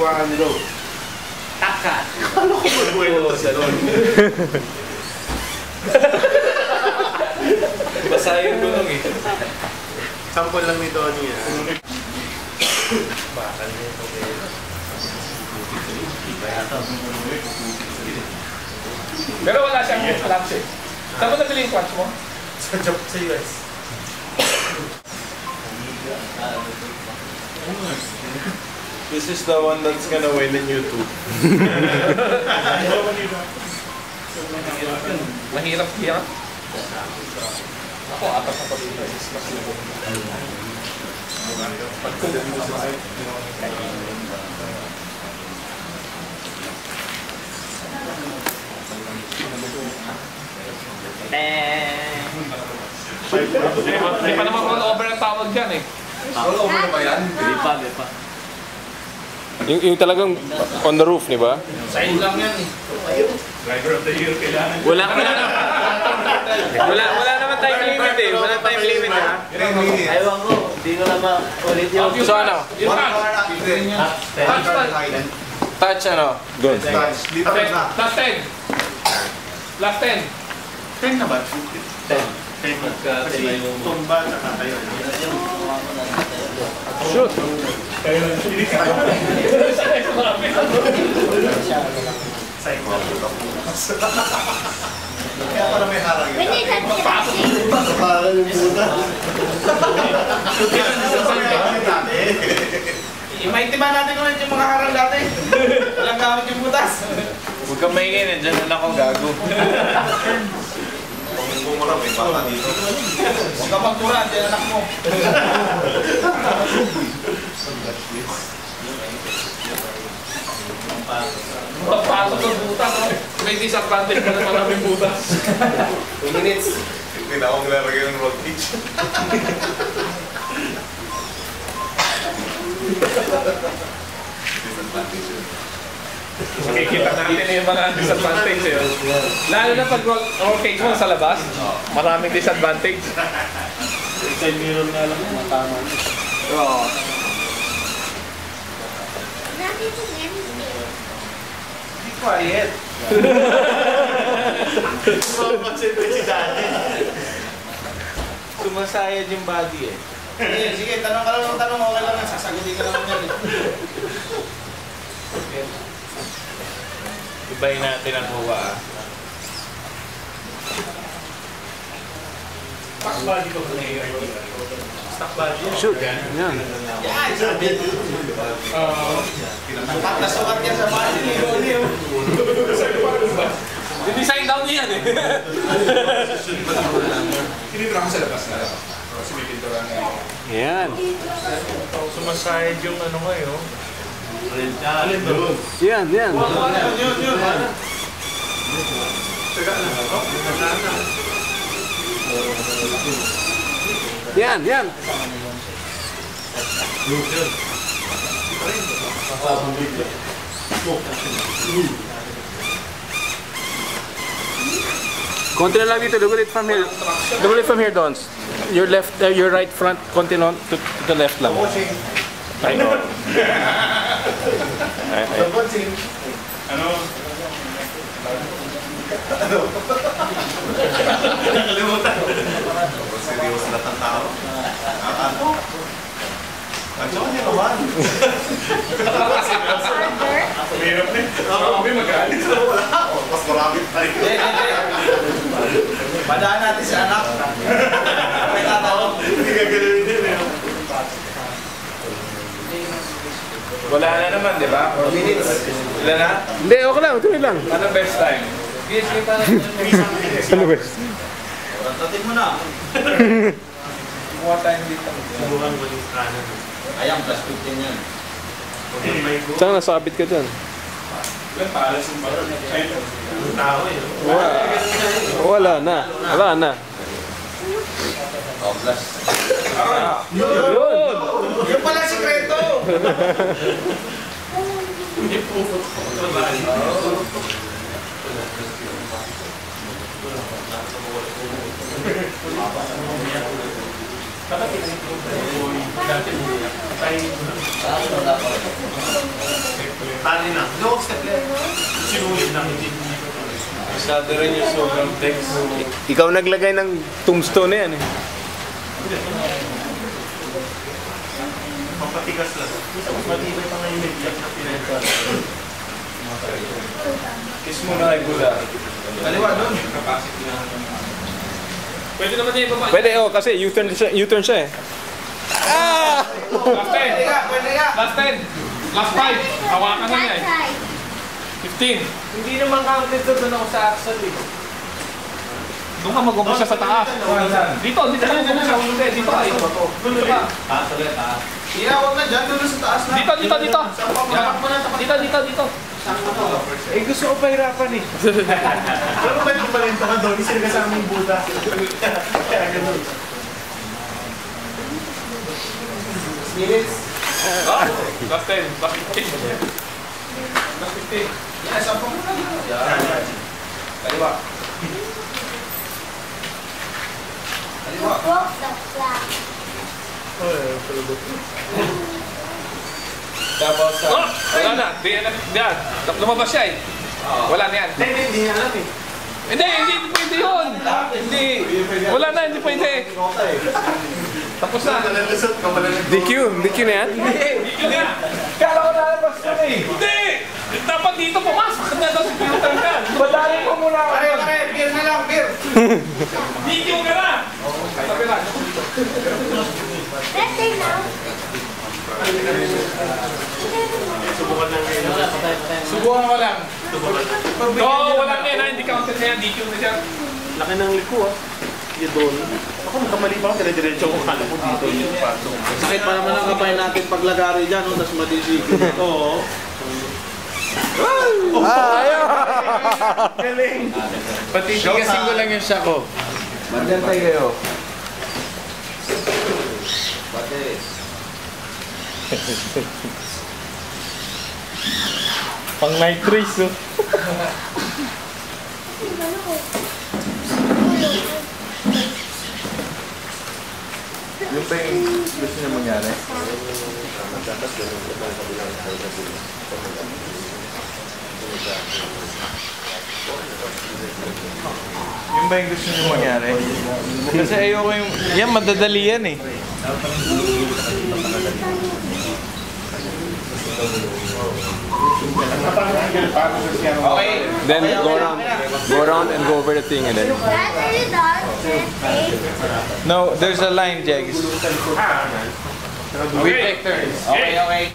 ginagawa nila. Takat. Ano ko magbuhay sa doon? Basa yung gulong eh. Sample lang ni Tony ah. Bakal niya ito eh. Pero wala siyang clutch eh. Saan mo nabili yung clutch mo? Sa US. This is the one that's gonna win in YouTube. Mahirap. Ako, apat na pag-ito. Pagkulong mo sa sa'yo. Hindi pa naman roll over ang tawag dyan eh. Roll over na ba yan? Hindi pa. Yung talagang on the roof, di ba? Side lang yan eh. Driver of the year kailangan. Wala naman time limit eh. Wala time limit ha. Ewan ko, hindi ko na maulit yun. So ano? Yung Touch ano? Good. Last 10. Last 10. 10 na ba? 10. Kasi tumba na katayo. Shoot! Kaya para may harang yun. Parang yung puta. Imaintiman natin ulit yung mga harang dati. Walang gamit yung butas. Huwag kang maingay, nandiyan na ako gago. Kung mo lang may bata dito. Huwag ka magtura, dyan anak mo. Pagpasok ng butas, may disadvantage ka na maraming butas. 2 minutes. Hindi na akong lalagay ng road pitch. Makikita natin yung mga disadvantage eh. Lalo na pag roll cage mo sa labas, maraming disadvantage. Side mirror nga lang, matama. Oo. Be quiet. Mapapansin ko si Daddy. Sumasayad yung body eh. Sige, tanong ka lang ng tanong, okay lang yan. Sasagutin ka naman yan eh. Ibahin natin ang huwa ah. Stock body ko kung stock body. Shoot! Yan. Yan, sabi. Nasukat yan sa body ni Ronnie. Design down niya yan eh. Tinitira ko sa labas na lang. Kasi may pintura na yun. Yan. Sumasayad yung ano ngayon. Yan. Yun. Yan. Konti na lang dito. Look at it from here. Look at it from here, Dons. Your left, your right front. Konti lang to the left lang. Ay, no. Ay. Ano? Nakalimutan. Seryoso na ang tao. Ano? Ano niya naman? Hirap na. May magalit. Wala ako. Mas marami tayo. Padaan natin si anak. May tatanong. Hindi ka ganoon din eh. Wala na naman, di ba? 4 minutes. Wala na? Hindi, okay lang. Tuloy lang. Ano best time? PSG pa na. Ano ba? Rantatin mo na. Kuha time dito. Subukan mo yung kanan. Ayan, plus 15 yan. Saan nasabit ka dyan? Ilan palas yung baro? Ayun. Tao eh. Wala na. Oh, plus. Yun! Yung pala sikreto! Dati mo. Tayo. Tali na. No, step left. Sinulit na. Masyado rin yung sobrang text. Ikaw naglagay ng tombstone na yan eh. Papatigas lang. Mas matibay pa nga yung nag-lock na pinenta. Kiss mo na kay Buda. Kaliwa doon. Pwede naman niya ibaba. Pwede kasi U-turn siya eh. Ah! Last 10. Last 10. Last 5. Hawakan na niya eh. 15. Hindi naman counted doon ako sa axle eh. Doon ka mag-umpisa sa taas. Dito ka mag-umpisa. Dito ka. Dito ka. Iya, huwag na dyan. Doon sa taas na. Dito. Tapak mo na. Dito. Eh gusto ko pahirapan eh. Alam mo ba yung palento ka doon? Isa kasama yung Buddha. Kaya ganun. Minutes. Last 10. Last 15. Last 15. Yes, ako mo na. Kaliwa. Walk the flag. Tapos sa... Oh! Wala na. Diyan. Lumabas siya eh. Wala na yan. Hindi niya alam eh. Hindi pwede yun. Hindi. Wala na, hindi pwede. Tapos na. Nalalusot ka pala ng DQ na yan? Dito na. Kala ko nalabas ko na eh. Hindi! Dapat dito pumasok na daw sa filter ka. Madali ko muna ako. Pare, beer na lang, beer. Dito ka na. Sabi lang. Better now. Subukan lang ngayon. Subukan ko lang. Oo, wala na yan. Hindi counted na yan. Dito na siya. Laki ng liko ah. Yung doon. Ako magkamali pa ako, dire-diretso ko kala ko dito yung pasok. Sakit pa naman ang kamay natin paglagari dyan, no? Tapos madisigil. Oo. Galing. Patitigasin ko lang yung siya ko. Magantay kayo. Pang night race, no? Yung pa yung gusto niya mangyari. Yung ba yung gusto niya mangyari? Kasi ayoko yung... Yan, madadali yan eh. Okay. Then go around and go over the thing and then... Dad, are you done? No, there's a line, Jegs. We take turns. Okay.